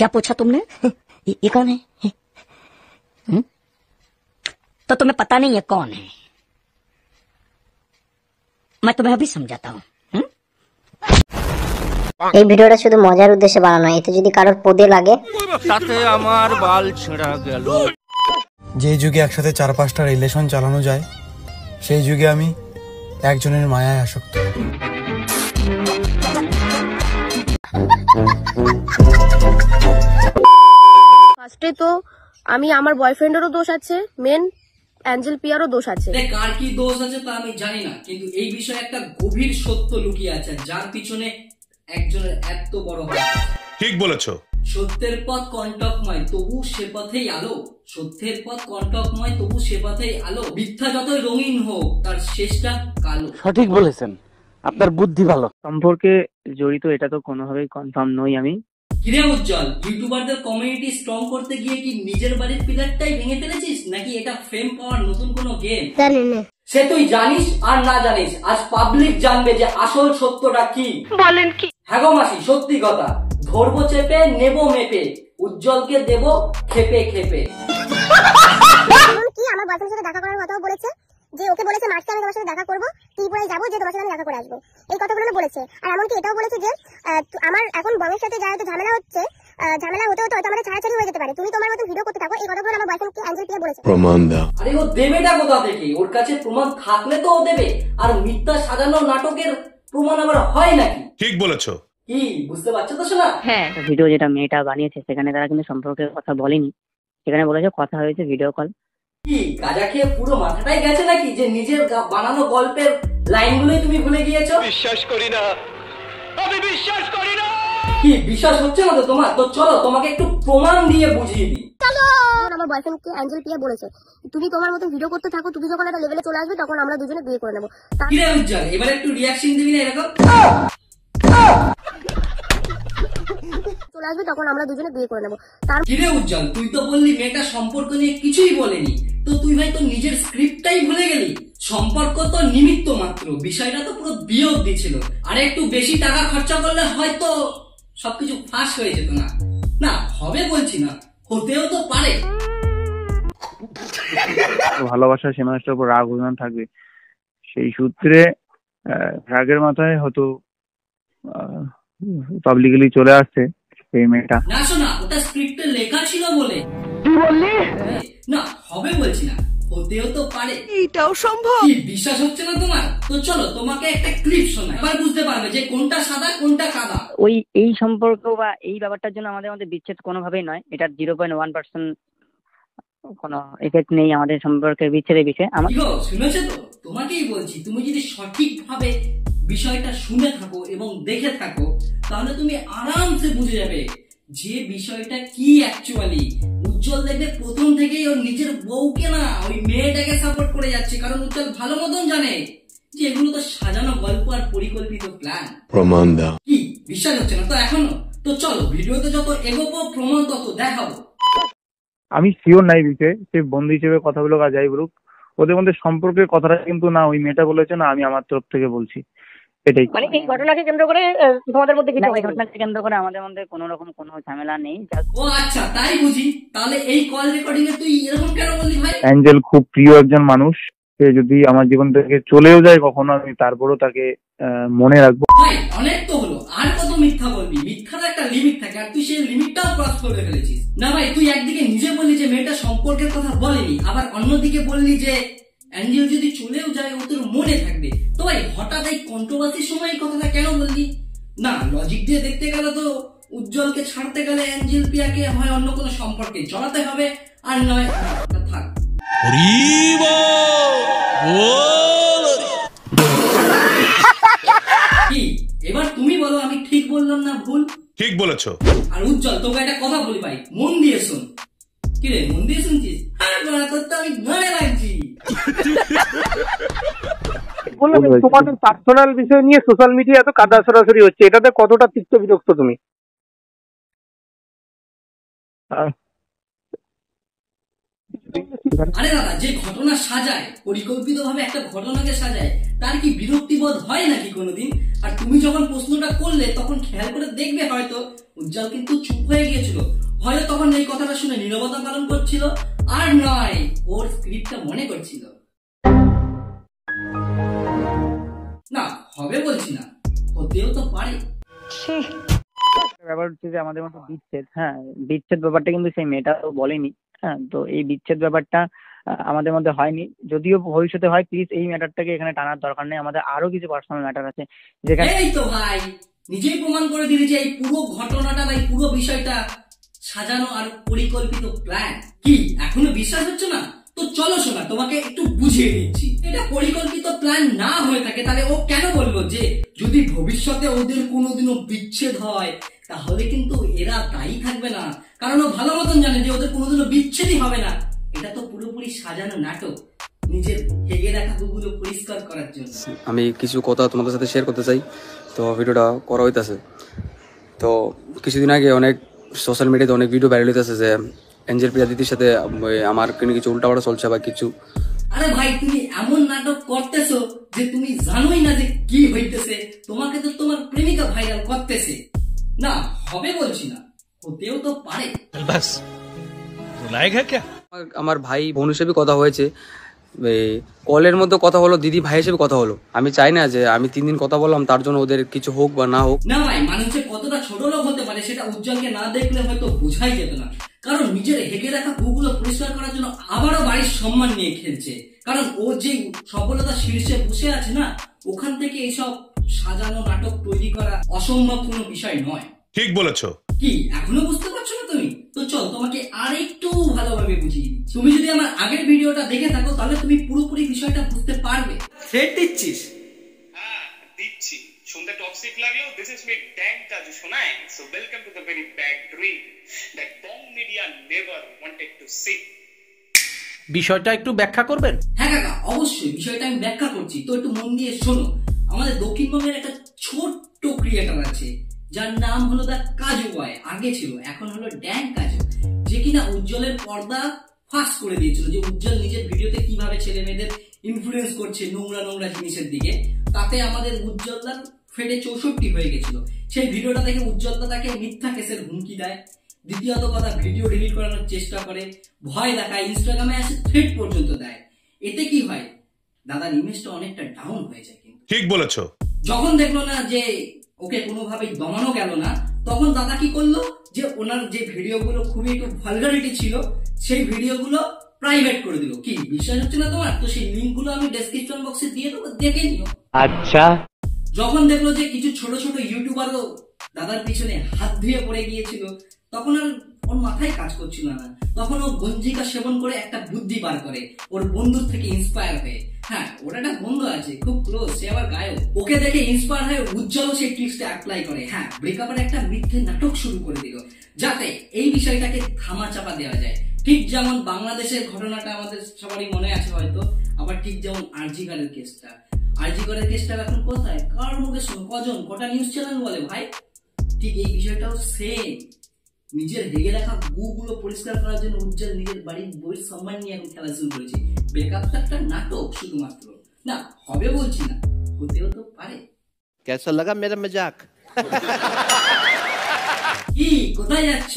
क्या पूछा तुमने? ये कौन है? तो तुम्हें पता नहीं है कौन है? मैं तुम्हें अभी समझाता हूँ। এই ভিডিওটা শুধু মজার উদ্দেশ্যে বানানো, এতে যদি কারোর পদে লাগে তাতে আমার বাল ছেঁড়া গেল। যে যুগে একসাথে 4-5টা রিলেশন চালানো যায়, সেই যুগে আমি একজনের মায়ায় আসক্ত। ফার্স্টে তো আমি আমার বয়ফ্রেন্ডেরও দোষ আছে, মেন অ্যাঞ্জেল পিয়ারও দোষ আছে। কার কি দোষ আছে তা আমি জানি না, কিন্তু এই বিষয়ে একটা গভীর সত্য লুকিয়ে আছে, যার পিছনে একজনের এত বড় হাত। ঠিক বলেছো। সত্যের পথ কণ্টকময়, তবু সে পথেই আলো। সত্যের পথ কণ্টকময়, তবু সে পথেই আলো। মিথ্যা যতই রঙিন হোক, তার শেষটা কালো। সঠিক বলেছেন, আপনার বুদ্ধি ভালো। সম্পর্কে জড়িত এটা তো কোনোভাবেই কনফার্ম নই আমি। কিরে উজ্জ্বল, ইউটিউবারদের কমিউনিটি স্ট্রং করতে গিয়ে কি নিজের বাড়ির পিলারটাই ভেঙে ফেলেছিস, নাকি এটা ফেম পাওয়ার নতুন কোনো গেম? জানি না। সে তুই জানিস আর না জানিস, আজ পাবলিক জানবে যে আসল সত্যটা কি। বলেন কি? হ্যাঁ গো মাসি, সত্যি কথা। ধরবো চেপে, নেবো মেপে, উজ্জ্বলকে দেবো খেপে খেপে। কি আমার বয়ফ্রেন্ডের সাথে দেখা করার কথাও বলেছে, যে ওকে বলেছে মার্চে আমি তোমার সাথে দেখা করবো, ত্রিপুরায় যাবো, যে তোমার সাথে আমি দেখা করে আসবো। এই কথাগুলো বলেছে। আর এমনকি এটাও বলেছে যে আমার এখন বংশের সাথে যারা তো ঝামেলা হচ্ছে, ঝামেলা হতে হতে হয়তো আমাদের ছাড়াছাড়ি হয়ে যেতে পারে, তুমি তোমার মতো ভিডিও করতে থাকো। এই কথাগুলো আমার বয়ফ্রেন্ডকে অ্যাঞ্জেল পিয়া বলেছে। প্রমাণ দাও। আরে ও দেবেটা কোথা থেকে? ওর কাছে প্রমাণ থাকলে তো ও দেবে। আর মিথ্যা সাজানো নাটকের প্রমাণ আবার হয় নাকি? ঠিক বলেছো। কি বুঝতে পারছো তো শোনা? হ্যাঁ, ভিডিও যেটা মেয়েটা বানিয়েছে সেখানে তারা কিন্তু সম্পর্কের কথা বলেনি, সেখানে বলেছে কথা হয়েছে ভিডিও কল। কি গাঁজা খেয়ে পুরো মাথাটাই গেছে নাকি, যে নিজের বানানো গল্পের লাইনগুলোই তুমি ভুলে গিয়েছো? বিশ্বাস করি না, আমি বিশ্বাস করি না। কি বিশ্বাস হচ্ছে না তো তোমার? তো চলো তোমাকে একটু প্রমাণ দিয়ে বুঝিয়ে দিই। আমার বয়ফ্রেন্ডকে অ্যাঞ্জেল পিয়া বলেছে, তুমি তোমার মতো ভিডিও করতে থাকো, তুমি যখন একটা লেভেলে চলে আসবে তখন আমরা দুজনে বিয়ে করে নেবো। কিরে উজ্জ্বল, এবার একটু রিয়াকশন দিবি না এরকম? চলে আসবে তখন আমরা দুজনে বিয়ে করে নেবো। কিরে উজ্জ্বল, তুই তো বললি মেয়েটা সম্পর্ক নিয়ে কিছুই বলেনি, তো তুই ভাই তো নিজের স্ক্রিপ্টটাই ভুলে গেলি। সম্পর্ক তো নিমিত্ত মাত্র, বিষয়টা তো পুরো বিয়ে অবধি ছিল। আর একটু বেশি টাকা খরচা করলে হয়তো সবকিছু ফাঁস হয়ে যেত না। না হবে বলছি না, হতেও তো পারে। ভালোবাসা সে মানুষটার উপর রাগ অভিমান থাকবে, সেই সূত্রে রাগের মাথায় হয়তো পাবলিকলি চলে আসছে এই মেয়েটা। না শোনা, ওটা স্ক্রিপ্টে লেখা ছিল বলে। কি বললি? না হবে বলছি না, হতেও তো পারে। এটাও সম্ভব। কি বিশ্বাস হচ্ছে না তোমার? তো চলো তোমাকে একটা ক্লিপ শোনাই, এবার বুঝতে পারবে যে কোনটা সাদা কোনটা কাদা। এই সম্পর্ক বা এই ব্যাপারটার জন্য আমাদের মধ্যে বিচ্ছেদ কোনোভাবেই নয়, এটার 0.1% কোনো এফেক্ট নেই আমাদের সম্পর্কের বিচ্ছেদের বিষয়ে। শুনেছো তো? তোমাকেই বলছি, তুমি যদি সঠিকভাবে বিষয়টা শুনে থাকো এবং দেখে থাকো, তাহলে তুমি আরামসে বুঝে যাবে যে বিষয়টা কি অ্যাকচুয়ালি। উজ্জ্বল দেখবে প্রথম থেকেই ওর নিজের বউকে না, ওই মেয়েটাকে সাপোর্ট করে যাচ্ছে, কারণ উজ্জ্বল ভালো মতন জানে যে এগুলো তো সাজানো গল্প আর পরিকল্পিত প্ল্যান। প্রমাণ দাও। কি বিশ্বাস হচ্ছে না তো এখনো? তো চলো ভিডিওতে যত এগোবো প্রমাণ তত দেখাবো। আমি শিওর নাই বিষয়ে, সে বন্ধু হিসেবে কথা বলুক আর যাই বলুক, ওদের মধ্যে সম্পর্কের কথাটা কিন্তু না ওই মেয়েটা বলেছে না আমি আমার তরফ থেকে বলছি। এটাই মানে এই ঘটনাকে কেন্দ্র করে তোমাদের মধ্যে কিছু? এই ঘটনাকে কেন্দ্র করে আমাদের মধ্যে কোনো রকম কোনো ঝামেলা নেই। ও আচ্ছা, তাই বুঝি। তাহলে এই কল রেকর্ডিং এ তুই এরকম কেন বললি ভাই? অ্যাঞ্জেল খুব প্রিয় একজন মানুষ, সে যদি আমার জীবন থেকে চলেও যায় কখনো, আমি তারপরও তাকে মনে রাখবো। ভাই অনেক তো হলো, আর কত মিথ্যা বলবি? মিথ্যার একটা লিমিট থাকে, আর তুই সেই লিমিটটাও ক্রস করে ফেলেছিস। না ভাই, তুই একদিকে নিজে বললি যে মেয়েটা সম্পর্কের কথা বলেনি, আবার অন্যদিকে বললি যে অ্যাঞ্জেল যদি চলেও যায় ও তোর মনে থাকবে। তো ভাই হঠাৎ এই কন্ট্রোভার্সির সময় এই কথাটা কেন বললি? না লজিক দিয়ে দেখতে গেলে তো উজ্জ্বলকে ছাড়তে গেলে অ্যাঞ্জেল পিয়াকে হয় অন্য কোনো সম্পর্কে জড়াতে হবে, আর নয় থাক। কি এবার তুমি বলো, আমি ঠিক বললাম না ভুল? ঠিক বলেছো। আর উজ্জ্বল, তোকে একটা কথা বলি ভাই, মন দিয়ে শোন। কি রে, মন দিয়ে শুনছিস? তোর তো আমি ধরে রাখছি। বললাম তোমাদের পার্সোনাল বিষয় নিয়ে সোশ্যাল মিডিয়া এত কাদা সরাসরি হচ্ছে, এটাতে কতটা তিক্ত বিরক্ত তুমি? আরে দাদা, যে ঘটনা সাজায়, পরিকল্পিত ভাবে একটা ঘটনাকে সাজায়, তার কি বিরক্তিবোধ হয় নাকি কোনোদিন? আর তুমি যখন প্রশ্নটা করলে তখন খেয়াল করে দেখবে হয়তো উজ্জ্বল কিন্তু চুপ হয়ে গিয়েছিল, হয়তো তখন এই কথাটা শুনে নীরবতা পালন করছিল, আর নয় ওর স্ক্রিপ্টটা মনে করছিল। না হবে বলছি না, হতেও তো পারে। ব্যাপার হচ্ছে যে আমাদের মতো বিচ্ছেদ, হ্যাঁ বিচ্ছেদ ব্যাপারটা কিন্তু সেই মেয়েটাও বলেনি। হ্যাঁ, তো এই বিচ্ছেদ ব্যাপারটা আমাদের মধ্যে হয়নি, যদিও ভবিষ্যতে হয়। প্লিজ এই ম্যাটারটাকে এখানে টানার দরকার নেই, আমাদের আরো কিছু পার্সোনাল ম্যাটার আছে যেখানে। এই তো ভাই নিজেই প্রমাণ করে দিলি যে এই পুরো ঘটনাটা বা এই পুরো বিষয়টা সাজানো আর পরিকল্পিত প্ল্যান। কি এখনো বিশ্বাস হচ্ছে না? তো চলো শোনা, তোমাকে একটু বুঝিয়ে দিচ্ছি। এটা পরিকল্পিত প্ল্যান না হয়ে থাকে তাহলে ও কেন বললো যে যদি ভবিষ্যতে ওদের কোনোদিনও বিচ্ছেদ হয় তাহলে কিন্তু এরা দায়ী থাকবে না, কারণ ও ভালো মতন জানে যে ওদের কোনোদিনও বিচ্ছেদই হবে না। এটা তো পুরোপুরি সাজানো নাটক, নিজের হেগে রাখা গুলো পরিষ্কার করার জন্য। আমি কিছু কথা তোমাদের সাথে শেয়ার করতে চাই, তো ভিডিওটা করা হইতাছে। তো কিছুদিন আগে অনেক সোশ্যাল মিডিয়াতে অনেক ভিডিও ভাইরাল হইতেছে যে এঞ্জেল প্রিয়া দিদির সাথে আমার কিছু উল্টাপাল্টা চলছে বা কিছু। আরে ভাই তুমি এমন নাটক করতেছো যে তুমি জানোই না যে কি হইতেছে, তোমাকে তো তোমার প্রেমিকা ভাইরাল করতেছে। না হবে বলছি না, হতেও তো পারে। বাস আমার ভাই বোন হিসেবে কথা হয়েছে, কলের মধ্যে কথা হলো, দিদি ভাই হিসেবে কথা হলো। আমি চাই না যে আমি 3 দিন কথা বললাম তার জন্য ওদের কিছু হোক বা না হোক। না ভাই, মানুষ যে কতটা ছোট লোক হতে পারে সেটা উজ্জ্বলকে না দেখলে হয়তো বোঝাই যেত না, কারণ নিজের হেগে রাখা গুগুলো পরিষ্কার করার জন্য আবারও বাড়ির সম্মান নিয়ে খেলছে। কারণ ও যে সফলতা শীর্ষে বসে আছে না, ওখান থেকে এইসব সাজানো নাটক তৈরি করা অসম্ভব কোনো বিষয় নয়। ঠিক বলেছো। কি এখনো বুঝতে পারছো না তুমি? তো চল তোমাকে আরেকটু ভালোভাবে বুঝিয়ে দিচ্ছি। তুমি যদি আমার আগের ভিডিওটা দেখে থাকো তাহলে তুমি পুরোপুরি বিষয়টা বুঝতে পারবে। থ্রেট দিচ্ছিস? হ্যাঁ দিচ্ছি, শুনতে টক্সিক লাগলেও দিস ইজ মি ড্যাং তাজু শোনায়। So welcome to the very bad dream that Bong media never wanted to see. বিষয়টা একটু ব্যাখ্যা করবেন? হ্যাঁ কাকা, অবশ্যই বিষয়টা আমি ব্যাখ্যা করছি, তো একটু মন দিয়ে শোনো। আমাদের দক্ষিণবঙ্গের একটা ছোট্ট ক্রিয়েটর আছে যার নাম হলো দা কাজু বয়, আগে ছিল এখন হলো ড্যাং কাজু, যে কিনা উজ্জ্বলের পর্দা ফাঁস করে দিয়েছিল যে উজ্জ্বল নিজের ভিডিওতে কিভাবে ছেলে মেয়েদের ইনফ্লুয়েন্স করছে নোংরা নোংরা জিনিসের দিকে। তাতে আমাদের উজ্জ্বলদার ফেটে 64 হয়ে গেছিল। সেই ভিডিওটা দেখে উজ্জ্বলদা তাকে মিথ্যা কেসের হুমকি দেয়। দ্বিতীয়ত কথা, ভিডিও ডিলিট করানোর চেষ্টা করে, ভয় দেখায়, ইনস্টাগ্রামে এসে থ্রেট পর্যন্ত দেয়। এতে কি হয়, দাদার ইমেজটা অনেকটা ডাউন হয়ে যায়। কিন্তু ঠিক বলেছো। যখন দেখলো না যে ওকে কোনোভাবেই দমানো গেল না, তখন দাদা কি করলো যে ওনার যে ভিডিওগুলো খুবই একটু ভালগারিটি ছিল সেই ভিডিওগুলো প্রাইভেট করে দিল। কি বিশ্বাস হচ্ছে না তোমার? তো সেই লিঙ্কগুলো আমি ডেসক্রিপশন বক্সে দিয়ে দেবো, দেখে নিও। আচ্ছা। যখন দেখলো যে কিছু ছোট ছোট ইউটিউবারও দাদার পিছনে হাত ধুয়ে পড়ে গিয়েছিল, তখন আর ওর মাথায় কাজ করছিল না। তখন ও গঞ্জিকা সেবন করে একটা বুদ্ধি বার করে ওর বন্ধুর থেকে ইন্সপায়ার হয়ে। হ্যাঁ, ওর একটা বন্ধু আছে খুব ক্লোজ, সে আবার গায়ক। ওকে দেখে ইন্সপায়ার হয়ে উজ্জ্বলও সেই টিপসটা অ্যাপ্লাই করে। হ্যাঁ, ব্রেকআপের একটা মিথ্যে নাটক শুরু করে দিল যাতে এই বিষয়টাকে ধামা চাপা দেওয়া যায়। ঠিক যেমন বাংলাদেশের ঘটনাটা আমাদের সবারই মনে আছে হয়তো, আবার ঠিক যেমন আরজি করের কেসটা। আরজি করের কেসটা এখন কোথায়, কার মুখে শুনো, কজন, কটা নিউজ চ্যানেল বলে ভাই? ঠিক এই বিষয়টাও সেম। নিজের হেগে রাখা গুগুলো পরিষ্কার করার জন্য উজ্জ্বল নিজের বাড়ির বইয়ের সম্মান নিয়ে এখন খেলা শুরু করেছে। ব্রেকআপটা একটা নাটক শুধুমাত্র। না হবে বলছি না, হতেও তো পারে। কেসা লাগা মেরা মজাক? কি কোথায় যাচ্ছ?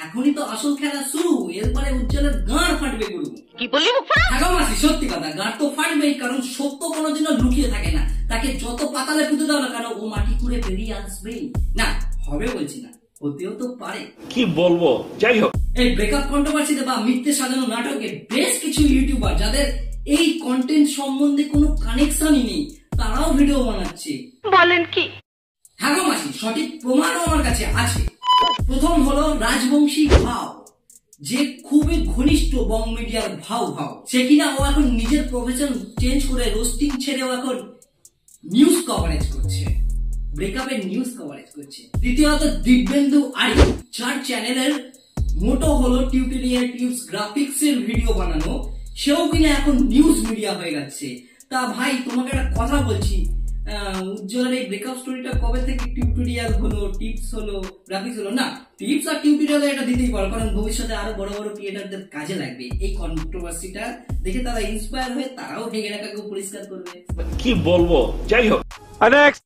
এখনই তো আসল খেলা শুরু, এরপরে উজ্জ্বলের গাঁড় ফাটবে গুরু। কি বললি? থাকা মাসি, সত্যি কথা, গাঁড় তো ফাটবেই, কারণ সত্য কোনোদিনও লুকিয়ে থাকে না। তাকে যত পাতালে পুঁতে দাও না কেন, ও মাটি খুঁড়ে বেরিয়ে আসবেই। না হবে বলছি না, হতেও তো পারে। কি বলবো, যাই হোক। এই ব্রেকআপ কন্ট্রোভার্সিতে বা মিথ্যে সাজানো নাটকে বেশ কিছু ইউটিউবার যাদের এই কন্টেন্ট সম্বন্ধে কোনো কানেকশনই নেই, তারাও ভিডিও বানাচ্ছে। বলেন কি? হ্যাঁ মাসি, সঠিক প্রমাণও আমার কাছে আছে। প্রথম হলো রাজবংশী ভাও, যে খুবই ঘনিষ্ঠ বং মিডিয়ার ভাও। সে কিনা ও এখন নিজের প্রফেশন চেঞ্জ করে রোস্টিং ছেড়েও এখন নিউজ কভারেজ করছে, ব্রেকআপের নিউজ কভারেজ করছে। দ্বিতীয়ত দিব্যেন্দু আর্য, যার চ্যানেলের মোটো হলো টিউটোরিয়াল টিপস গ্রাফিক্স এর ভিডিও বানানো, সেও কিনা এখন নিউজ মিডিয়া হয়ে যাচ্ছে। তা ভাই তোমাকে একটা কথা বলছি, উজ্জ্বলের এই ব্রেকআপ স্টোরিটা কবে থেকে টিউটোরিয়াল হলো, টিপস হলো, গ্রাফিক্স হলো? না, টিপস আর টিউটোরিয়াল এটা দিতেই পারো, কারণ ভবিষ্যতে আরো বড় বড় ক্রিয়েটারদের কাজে লাগবে। এই কন্ট্রোভার্সিটা দেখে তারা ইন্সপায়ার হয়ে তারাও হেগে রাখাকে পরিষ্কার করবে। কি বলবো, যাই হোক।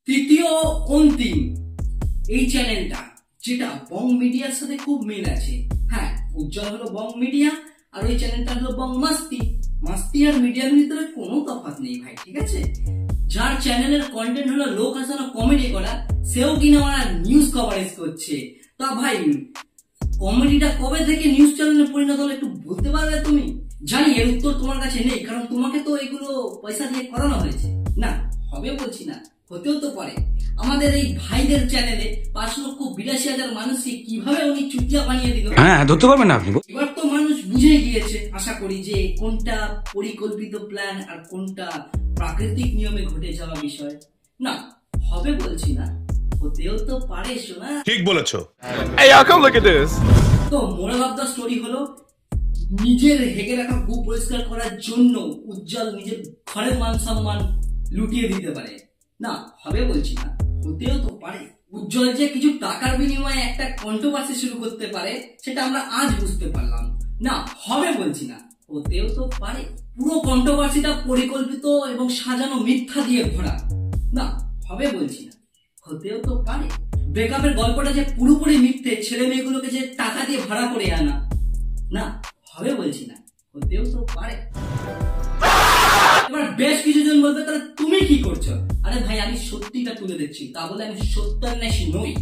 তৃতীয় অন্তিম এই চ্যানেলটা, যেটা বং মিডিয়ার সাথে খুব মিল আছে। হ্যাঁ, উজ্জ্বল হলো বং মিডিয়া আর ওই চ্যানেলটা হলো বং মাস্তি। মাস্তি আর মিডিয়ার ভিতরে কোনো তফাৎ নেই ভাই, ঠিক আছে? যার চ্যানেলের কন্টেন্ট হলো লোক হাসানো কমেডি করা, সেও কিনা ওরা নিউজ কভারেজ করছে। তা ভাই কমেডিটা কবে থেকে নিউজ চ্যানেলে পরিণত হলো একটু বলতে পারবে তুমি? জানি এর উত্তর তোমার কাছে নেই, কারণ তোমাকে তো এগুলো পয়সা দিয়ে করানো হয়েছে। না, হবে বলছি না, হতেও তো পারে। আমাদের এই ভাইদের চ্যানেলে 5,82,000 মানুষকে কিভাবে উনি চুটিয়া বানিয়ে দিল, হ্যাঁ ধরতে পারবেন না আপনি। এবার তো মানুষ বুঝে গিয়েছে আশা করি যে কোনটা পরিকল্পিত প্ল্যান আর কোনটা প্রাকৃতিক নিয়মে ঘটে যাওয়া বিষয়। না, হবে বলছি না, হতেও তো পারে। শোনা ঠিক বলেছো। তো মোরাল অফ দ্য স্টোরি হলো, নিজের হেগে রাখা গু পরিষ্কার করার জন্য উজ্জ্বল নিজের ঘরের মান সম্মান লুটিয়ে দিতে পারে। না, হবে বলছি না, হতেও তো পারে। উজ্জ্বল যে কিছু টাকার বিনিময়ে একটা কন্ট্রোভার্সি শুরু করতে পারে সেটা আমরা আজ বুঝতে পারলাম। না, হবে বলছি না, হতেও তো পারে। পুরো কন্ট্রোভার্সিটা পরিকল্পিত এবং সাজানো মিথ্যা দিয়ে ভরা। না, হবে বলছি না, হতেও তো পারে। ব্রেকআপের গল্পটা যে পুরোপুরি মিথ্যে, ছেলে মেয়েগুলোকে যে টাকা দিয়ে ভাড়া করে আনা। না, হবে বলছি না, হতেও তো পারে। এবার বেশ কিছুজন বলবে তাহলে তুমি কি করছো? আরে ভাই, আমি সত্যিটা তুলে দিচ্ছি, তা বলে আমি সত্যান্বেষী নই।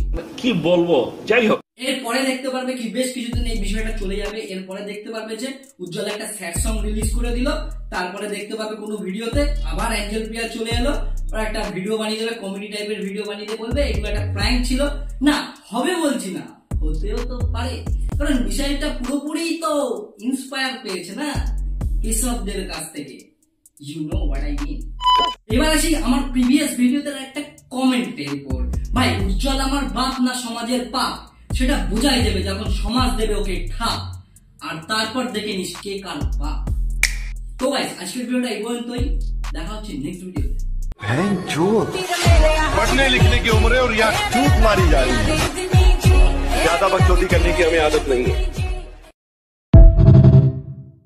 কি বলবো, যাই হোক। এরপরে দেখতে পারবে কি বেশ কিছুদিন এই বিষয়টা চলে যাবে। এরপরে দেখতে পারবে যে উজ্জ্বল একটা স্যাড সং রিলিজ করে দিল। তারপরে দেখতে পাবে কোনো ভিডিওতে আবার অ্যাঞ্জেল প্রিয়া চলে এলো, ওরা একটা ভিডিও বানিয়ে দেবে, কমেডি টাইপের ভিডিও বানিয়ে দিয়ে বলবে এগুলো একটা প্র্যাঙ্ক ছিল। না, হবে বলছি না, হতেও তো পারে। কারণ বিষয়টা পুরোপুরি তো ইন্সপায়ার পেয়েছে না কেশবদের কাছ থেকে। You know what I mean. এবার আসি আমার প্রিভিয়াস ভিডিওতে একটা কমেন্টের উপর। ভাই, উজ্জ্বল আমার বাপ না সমাজের পাপ, সেটা বোঝাই যাবে যখন সমাজ দেবে ওকে ঠাপ, আর তারপর দেখে নিস কে কার বাপ। তো গাইস, আজকের ভিডিওটা এই পর্যন্তই, দেখা হচ্ছে নেক্সট ভিডিওতে। पढ़ने लिखने की उम्र है और यहाँ चूक मारी जा रही है। ज्यादा बकचोदी करने की हमें आदत नहीं है।